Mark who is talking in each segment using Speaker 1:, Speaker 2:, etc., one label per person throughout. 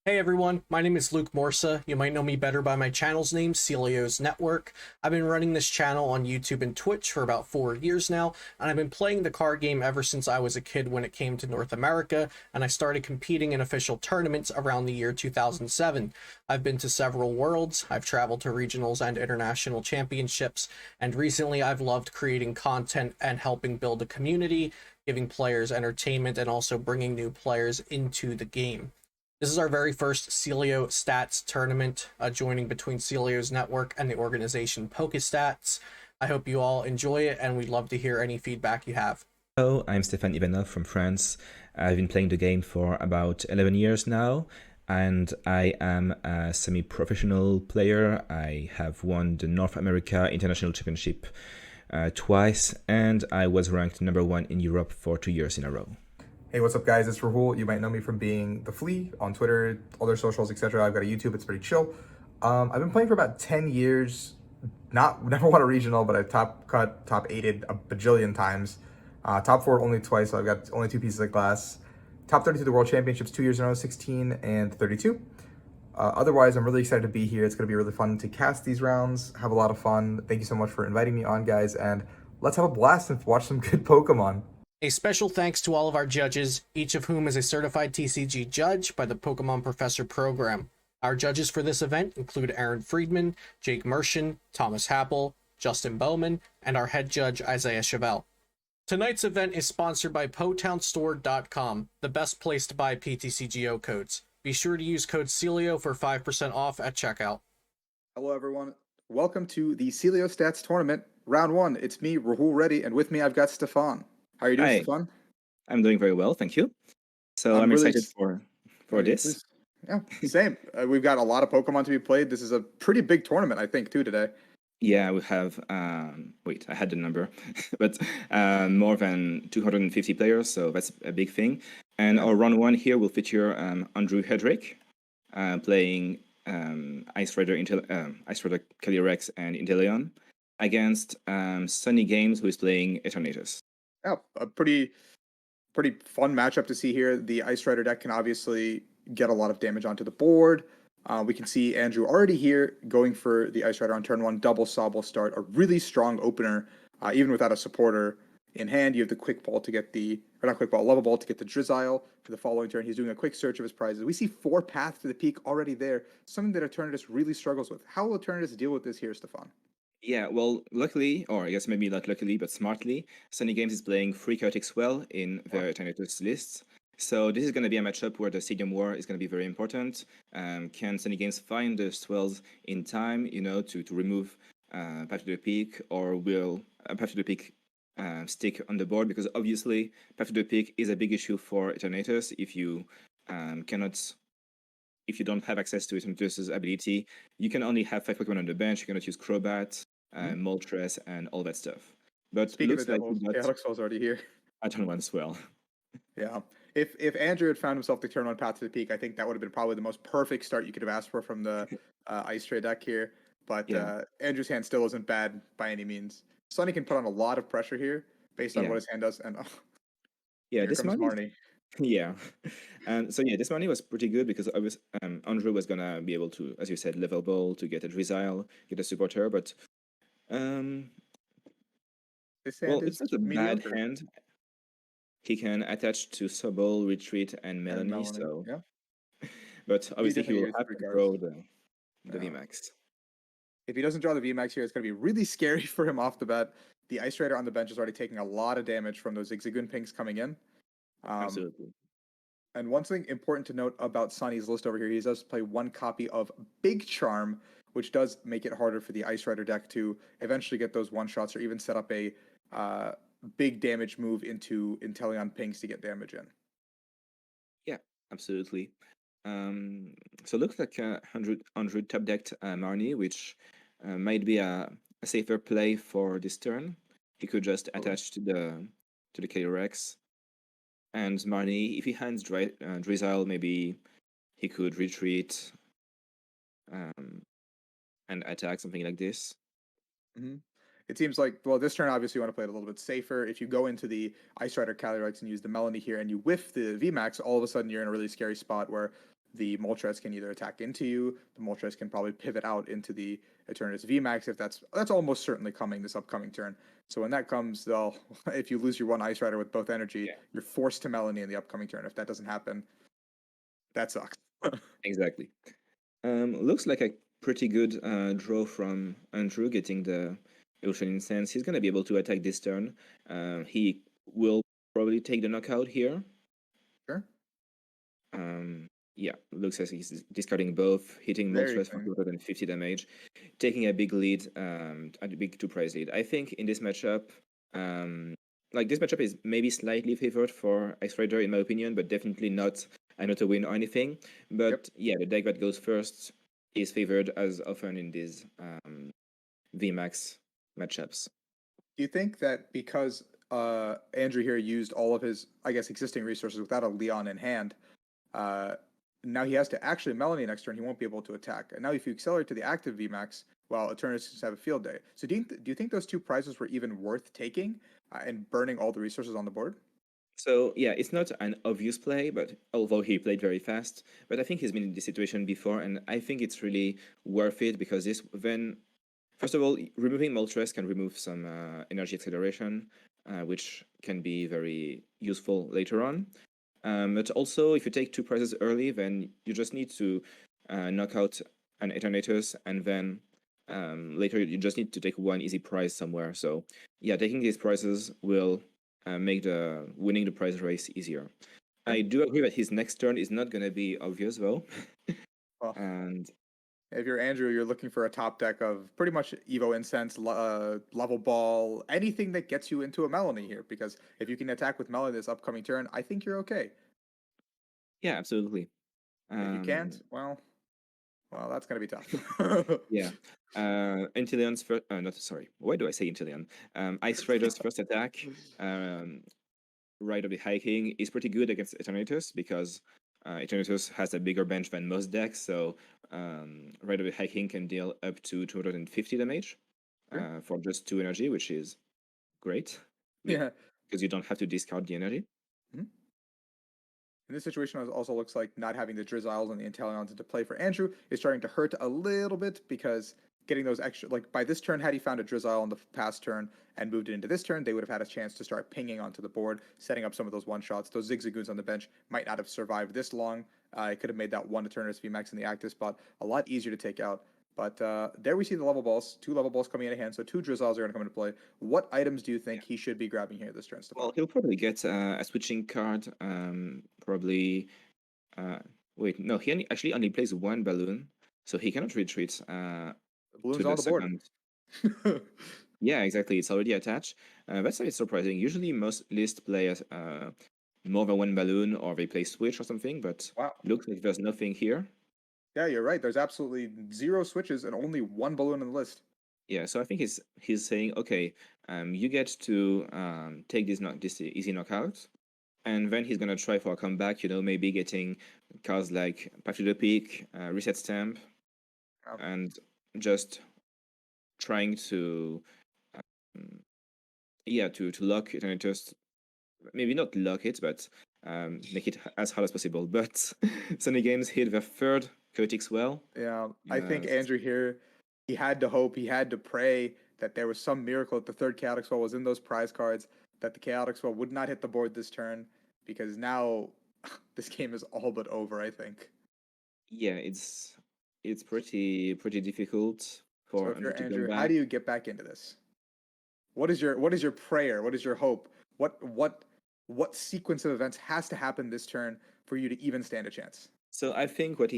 Speaker 1: Hey everyone, my name is Luke Morsa. You might know me better by my channel's name, Celios Network. I've been running this channel on YouTube and Twitch for about 4 years now, and I've been playing the card game ever since I was a kid when it came to North America, and I started competing in official tournaments around the year 2007. I've been to several worlds, I've traveled to regionals and international championships, and recently I've loved creating content and helping build a community, giving players entertainment, and also bringing new players into the game. This is our very first Celiostats tournament, joining between Celio's network and the organization PokeStats. I hope you all enjoy it, and we'd love to hear any feedback you have.
Speaker 2: Hello, I'm Stéphane Ivanov from France. I've been playing the game for about 11 years now, and I am a semi-professional player. I have won the North America International Championship twice, and I was ranked number one in Europe for 2 years in a row.
Speaker 3: Hey, what's up, guys? It's Rahul. You might know me from being the Flea on Twitter, other socials, etc. I've got a YouTube. It's pretty chill. I've been playing for about 10 years. Never won a regional, but I've top cut, top eighted a bajillion times. Top four only twice, so I've got only two pieces of glass. Top 32 the World Championships 2 years in a row, 16 and 32. Otherwise, I'm really excited to be here. It's going to be really fun to cast these rounds, have a lot of fun. Thank you so much for inviting me on, guys, and let's have a blast and watch some good Pokemon.
Speaker 1: A special thanks to all of our judges, each of whom is a certified TCG judge by the Pokemon Professor program. Our judges for this event include Aaron Friedman, Jake Mershon, Thomas Happel, Justin Bowman, and our head judge Isaiah Chevelle. Tonight's event is sponsored by PotownStore.com, the best place to buy PTCGO codes. Be sure to use code CELIO for 5% off at checkout.
Speaker 4: Hello, everyone. Welcome to the Celiostats tournament, round one. It's me, Rahul Reddy, and with me I've got Stefan. How are you doing,
Speaker 2: Hi,
Speaker 4: Stefan?
Speaker 2: I'm doing very well, thank you. So I'm
Speaker 4: really
Speaker 2: excited for this.
Speaker 4: Please. Yeah, same. We've got a lot of Pokemon to be played. This is a pretty big tournament, I think, too, today.
Speaker 2: Yeah, we have, wait, I had the number, but more than 250 players, so that's a big thing. And our round one here will feature Andrew Hedrick playing Ice Rider Calyrex and Inteleon against Sunny Games, who is playing Eternatus.
Speaker 4: Yeah, a pretty fun matchup to see here. The Ice Rider deck can obviously get a lot of damage onto the board. We can see Andrew already here going for the Ice Rider on turn one, double Sobble start, a really strong opener, even without a supporter in hand. You have the quick ball to get level ball to get the Drizzile for the following turn. He's doing a quick search of his prizes. We see 4 paths to the peak already there, something that Eternatus really struggles with. How will Eternatus deal with this here, Stefan?
Speaker 2: Yeah, well, luckily, or I guess maybe not luckily, but smartly, Sunny Games is playing 3 Chaotic Swell in their Eternatus lists. So this is going to be a matchup where the Stadium War is going to be very important. Can Sunny Games find the Swells in time, to remove Path to the Peak, or will Path to the Peak stick on the board? Because obviously, Path to the Peak is a big issue for Eternatus. If you don't have access to Eternatus' ability, you can only have 5 Pokemon on the bench. You cannot use Crobat, Moltres, and all that stuff. But
Speaker 4: Speaking
Speaker 2: looks
Speaker 4: of the
Speaker 2: like
Speaker 4: devil, Chaotic Swell's already here.
Speaker 2: I turn one Swell.
Speaker 4: Yeah. If Andrew had found himself the turn one path to the peak, I think that would have been probably the most perfect start you could have asked for from the Ice Tray deck here. But
Speaker 2: Yeah.
Speaker 4: Andrew's hand still isn't bad by any means. Sonny can put on a lot of pressure here based on what his hand does. And
Speaker 2: Yeah,
Speaker 4: here
Speaker 2: this
Speaker 4: comes
Speaker 2: money.
Speaker 4: Marnie.
Speaker 2: Yeah. This money was pretty good because Andrew was gonna be able to, as you said, level ball to get a Drizzile, get a supporter, but
Speaker 4: This hand
Speaker 2: it's
Speaker 4: is
Speaker 2: not a bad
Speaker 4: mediocre.
Speaker 2: hand. He can attach to Sobble, Retreat, and Melanie, so
Speaker 4: Yeah.
Speaker 2: but obviously he
Speaker 4: definitely
Speaker 2: will
Speaker 4: needs
Speaker 2: have
Speaker 4: 3
Speaker 2: to
Speaker 4: cards.
Speaker 2: draw the
Speaker 4: Yeah.
Speaker 2: VMAX.
Speaker 4: If he doesn't draw the VMAX here, it's going to be really scary for him off the bat. The Ice Rider on the bench is already taking a lot of damage from those Zigzagoon pinks coming in.
Speaker 2: Absolutely.
Speaker 4: And one thing important to note about Sonny's list over here, he does play 1 copy of Big Charm, which does make it harder for the Ice Rider deck to eventually get those one-shots or even set up a big damage move into Inteleon Pinks to get damage in.
Speaker 2: Yeah, absolutely. So looks like 100 top decked Marnie, which might be a safer play for this turn. He could just attach to the Calyrex. And Marnie, if he hands Drizzile, maybe he could retreat and attack, something like this.
Speaker 4: Mm-hmm. It seems like, well, this turn obviously you want to play it a little bit safer. If you go into the Ice Rider Calyrex and use the Melanie here and you whiff the VMAX, all of a sudden you're in a really scary spot where the Moltres can either attack into you, the Moltres can probably pivot out into the Eternatus VMAX if that's almost certainly coming this upcoming turn. So when that comes, they'll if you lose your one Ice Rider with both energy, you're forced to Melanie in the upcoming turn. If that doesn't happen, that sucks.
Speaker 2: Exactly. Looks like a pretty good draw from Andrew getting the Ocean Incense. He's gonna be able to attack this turn. He will probably take the knockout here.
Speaker 4: Sure.
Speaker 2: Yeah, looks like he's discarding both, hitting
Speaker 4: Very
Speaker 2: Moltres for
Speaker 4: clean.
Speaker 2: 250 damage, taking a big lead, a big 2-prize lead. I think in this matchup, like this matchup is maybe slightly favored for Ice Rider in my opinion, but definitely not a win or anything. But yeah, the deck that goes first is favored as often in these VMAX matchups.
Speaker 4: Do you think that because Andrew here used all of his, I guess, existing resources without a Leon in hand, now he has to actually Melanie next turn, he won't be able to attack. And now if you accelerate to the active VMAX, well, Eternatus just have a field day. So do you think those two prizes were even worth taking and burning all the resources on the board?
Speaker 2: So yeah, it's not an obvious play, but although he played very fast, but I think he's been in this situation before, and I think it's really worth it because this then, first of all, removing Moltres can remove some energy acceleration, which can be very useful later on. But also, if you take two prizes early, then you just need to knock out an Eternatus, and then later you just need to take one easy prize somewhere. So yeah, taking these prizes will make the winning the prize race easier. I do agree that his next turn is not going to be obvious though.
Speaker 4: Well,
Speaker 2: And
Speaker 4: if you're Andrew, you're looking for a top deck of pretty much Evo Incense, Level Ball, anything that gets you into a Melanie here. Because if you can attack with Melanie this upcoming turn, I think you're okay.
Speaker 2: yeah, absolutely.
Speaker 4: If you can't, well, that's gonna be tough.
Speaker 2: Yeah. Inteleon's first, not sorry. Why do I say Inteleon? Ice Rider's first attack, Rite of the High King, is pretty good against Eternatus because Eternatus has a bigger bench than most decks. So Rite of the High King can deal up to 250 damage for just 2 energy, which is great.
Speaker 4: Yeah.
Speaker 2: Because you don't have to discard the energy.
Speaker 4: In this situation, it also looks like not having the Drizziles and the Inteleons into play for Andrew is starting to hurt a little bit because getting those extra, like by this turn, had he found a Drizzile on the past turn and moved it into this turn, they would have had a chance to start pinging onto the board, setting up some of those one-shots. Those Zigzagoons on the bench might not have survived this long. It could have made that one Eternatus VMAX in the active spot a lot easier to take out. But there we see the level balls, 2 level balls coming into hand, so 2 Drizziles are going to come into play. What items do you think he should be grabbing here this turn, Stefan?
Speaker 2: Well, he'll probably get a switching card, probably... wait, no, he actually only plays 1 balloon, so he cannot retreat
Speaker 4: The balloon's
Speaker 2: to
Speaker 4: on
Speaker 2: the
Speaker 4: the board.
Speaker 2: second. Yeah, exactly. It's already attached. That's a bit surprising. Usually, most lists play more than 1 balloon, or they play switch or something. But
Speaker 4: Wow.
Speaker 2: looks like there's nothing here.
Speaker 4: Yeah, you're right. There's absolutely 0 switches and only 1 balloon on the list.
Speaker 2: Yeah, so I think he's saying, okay, you get to take this easy knockout, and then he's gonna try for a comeback. You know, maybe getting cards like Path to the Peak, Reset Stamp, and just trying to to lock it and just maybe not lock it, but make it as hard as possible. But Sunny Games hit the third Chaotix well.
Speaker 4: Yeah, I think Andrew here, he had to hope, he had to pray that there was some miracle that the third Chaotic Swell was in those prize cards, that the Chaotic Swell would not hit the board this turn, because now this game is all but over, I think.
Speaker 2: Yeah, it's pretty difficult for
Speaker 4: So if you're
Speaker 2: Andrew to come
Speaker 4: Andrew,
Speaker 2: back.
Speaker 4: how do you get back into this? What is your prayer? What is your hope? What sequence of events has to happen this turn for you to even stand a chance?
Speaker 2: So I think well,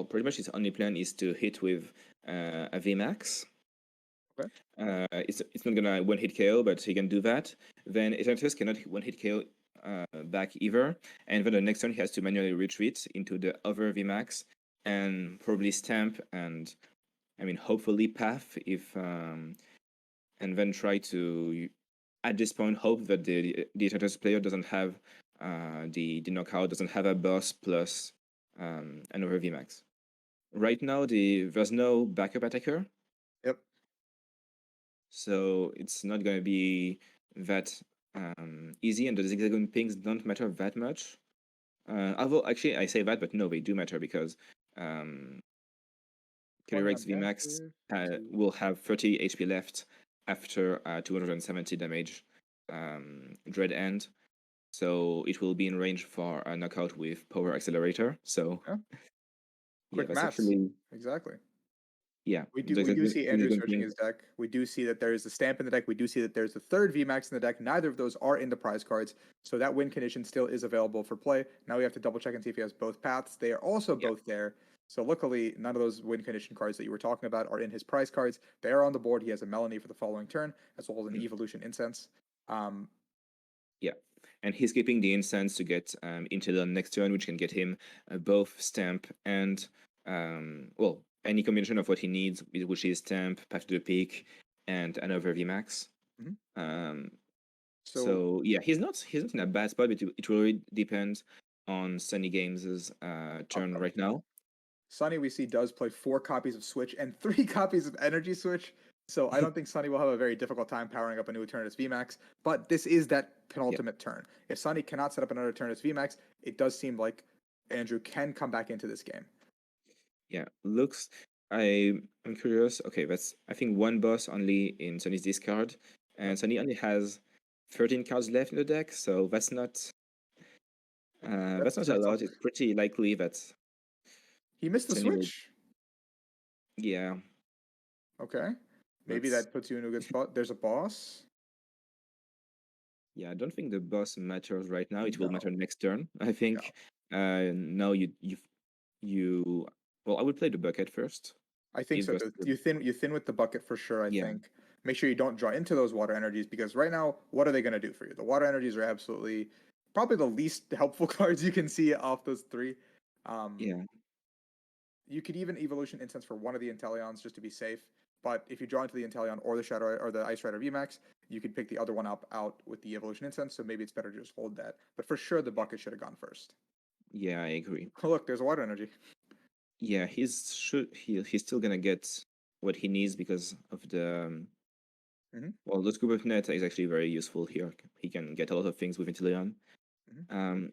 Speaker 2: pretty much his only plan is to hit with a VMAX.
Speaker 4: Okay.
Speaker 2: It's not gonna one hit KO, but he can do that. Then Eternatus cannot one hit KO back either, and then the next turn he has to manually retreat into the other VMAX and probably stamp and hopefully path if and then try to at this point hope that the Eternatus player doesn't have the knockout, doesn't have a boss plus another VMAX. Right now there's no backup attacker.
Speaker 4: Yep.
Speaker 2: So it's not going to be that easy, and the zigzagoon pings don't matter that much. Although actually I say that, but no, they do matter because calyrex vmax will have 30 HP left after 270 damage dread end, so it will be in range for a knockout with power accelerator. So
Speaker 4: Yeah.
Speaker 2: yeah,
Speaker 4: Quick
Speaker 2: that's
Speaker 4: maths.
Speaker 2: actually
Speaker 4: Exactly.
Speaker 2: yeah.
Speaker 4: We do see Andrew searching his deck. We do see that there is the stamp in the deck. We do see that there's the third VMAX in the deck. Neither of those are in the prize cards, so that win condition still is available for play. Now we have to double check and see if he has both paths. They are also both there. So luckily, none of those win condition cards that you were talking about are in his prize cards. They are on the board. He has a Melanie for the following turn, as well as an Evolution Incense.
Speaker 2: Yeah, and he's keeping the incense to get into the next turn, which can get him both stamp and well, any combination of what he needs, which is stamp, path to the peak, and another VMAX. So yeah, he's not in a bad spot, but it really depends on Sunny Games' turn right now.
Speaker 4: Sunny, we see, does play 4 copies of Switch and 3 copies of Energy Switch. So I don't think Sunny will have a very difficult time powering up a new Eternatus VMAX, but this is that penultimate turn. If Sunny cannot set up another Eternatus VMAX, it does seem like Andrew can come back into this game.
Speaker 2: Yeah, looks. I'm curious. Okay, that's I think one boss only in Sunny's discard, and Sunny only has 13 cards left in the deck, so that's not a lot. It's pretty likely that
Speaker 4: he missed the
Speaker 2: Sunny
Speaker 4: Switch.
Speaker 2: Yeah.
Speaker 4: Okay. Maybe that puts you in a good spot. There's a boss.
Speaker 2: Yeah, I don't think the boss matters right now. It will matter next turn. I think now you well, I would play the bucket first.
Speaker 4: I think so. You thin with the bucket for sure, I think. Make sure you don't draw into those water energies, because right now, what are they going to do for you? The water energies are absolutely probably the least helpful cards you can see off those 3. You could even Evolution Incense for one of the Inteleons just to be safe. But if you draw into the Inteleon or the Shadow or the Ice Rider VMAX, you could pick the other one up out with the Evolution Incense. So maybe it's better to just hold that. But for sure, the bucket should have gone first.
Speaker 2: Yeah, I agree.
Speaker 4: Oh, look, there's a water energy.
Speaker 2: Yeah, he's still gonna get what he needs because of the well, the scoop of net is actually very useful here. He can get a lot of things with Inteleon.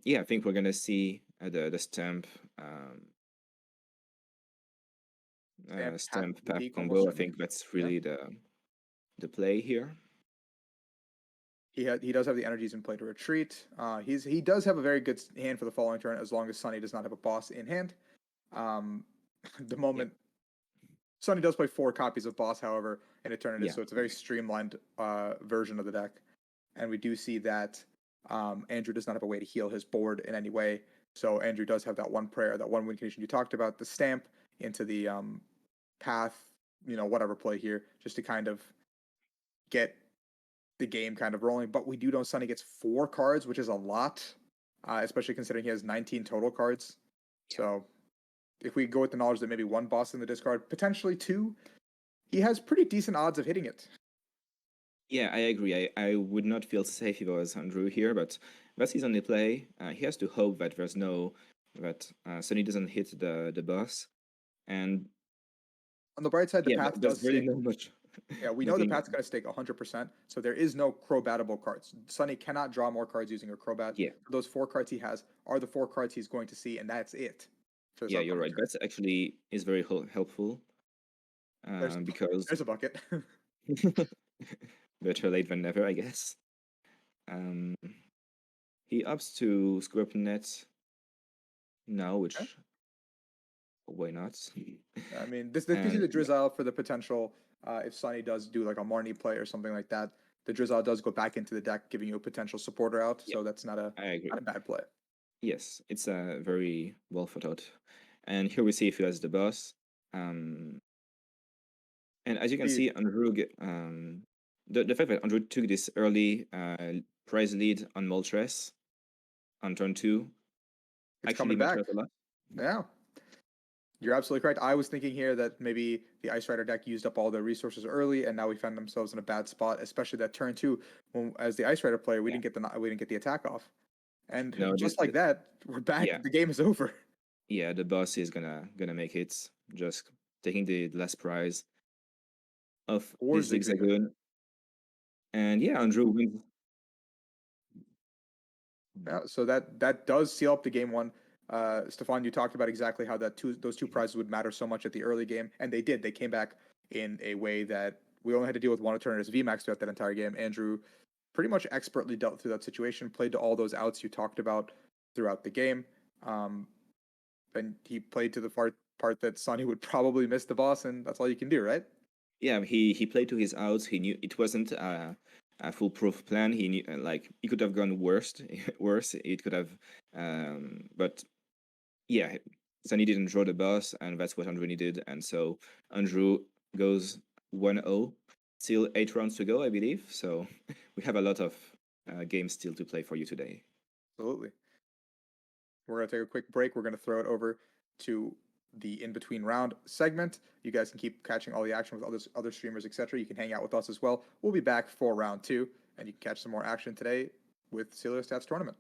Speaker 2: Yeah, I think we're gonna see the stamp stamp pack combo. I think that's really the play here.
Speaker 4: He does have the energies in play to retreat. He does have a very good hand for the following turn, as long as Sunny does not have a boss in hand. The moment Sunny does play 4 copies of boss, however, in Eternatus, so it's a very streamlined version of the deck. And we do see that Andrew does not have a way to heal his board in any way. So Andrew does have that one prayer, that one win condition you talked about, the stamp into the path, whatever play here, just to kind of get the game kind of rolling. But we do know Sunny gets 4 cards, which is a lot, especially considering he has 19 total cards. So if we go with the knowledge that maybe 1 boss in the discard, potentially 2, he has pretty decent odds of hitting it.
Speaker 2: Yeah, I agree. I would not feel safe if I was Andrew here, but that's his only play. He has to hope that there's Sunny doesn't hit the boss. And
Speaker 4: on the bright side, the path does
Speaker 2: really not much.
Speaker 4: Yeah, we know the path's going to stake 100%, so there is no Crobatable cards. Sunny cannot draw more cards using a Crobat.
Speaker 2: Yeah.
Speaker 4: Those 4 cards he has are the 4 cards he's going to see, and that's it.
Speaker 2: Yeah, you're right. That's actually is very helpful. Because
Speaker 4: there's a bucket.
Speaker 2: Better late than never, I guess. He opts to screw up net now, which why not?
Speaker 4: I mean, this gives you the Drizzile for the potential. If Sunny does do like a Marnie play or something like that, the Drizzile does go back into the deck, giving you a potential supporter out. So that's not a bad play.
Speaker 2: Yes, it's a very well thought out. And here we see if he has the boss. And as you can see, Andrew, the fact that Andrew took this early prize lead on Moltres on turn 2 actually matters a lot.
Speaker 4: Yeah. You're absolutely correct. I was thinking here that maybe the Ice Rider deck used up all their resources early, and now we found themselves in a bad spot, especially that turn 2. When, as the Ice Rider player, we didn't get the attack off, and just like that, we're back. Yeah. The game is over.
Speaker 2: Yeah, the boss is gonna make it. Just taking the last prize of this Zigzagoon, and yeah, Andrew wins.
Speaker 4: Yeah, so that does seal up the game one. Stefan, you talked about exactly how those two prizes would matter so much at the early game, and they did. They came back in a way that we only had to deal with one Eternatus vmax throughout that entire game. Andrew pretty much expertly dealt through that situation, played to all those outs you talked about throughout the game, and he played to the part that Sonny would probably miss the boss, and that's all you can do, right?
Speaker 2: Yeah, he played to his outs. He knew it wasn't a foolproof plan. He knew like it could have gone worse. It could have, but yeah, Sunny didn't draw the boss, and that's what Andrew needed. And so Andrew goes 1-0. Still 8 rounds to go, I believe. So we have a lot of games still to play for you today.
Speaker 4: Absolutely. We're going to take a quick break. We're going to throw it over to the in-between round segment. You guys can keep catching all the action with other streamers, etc. You can hang out with us as well. We'll be back for round 2, and you can catch some more action today with Celiostats tournament.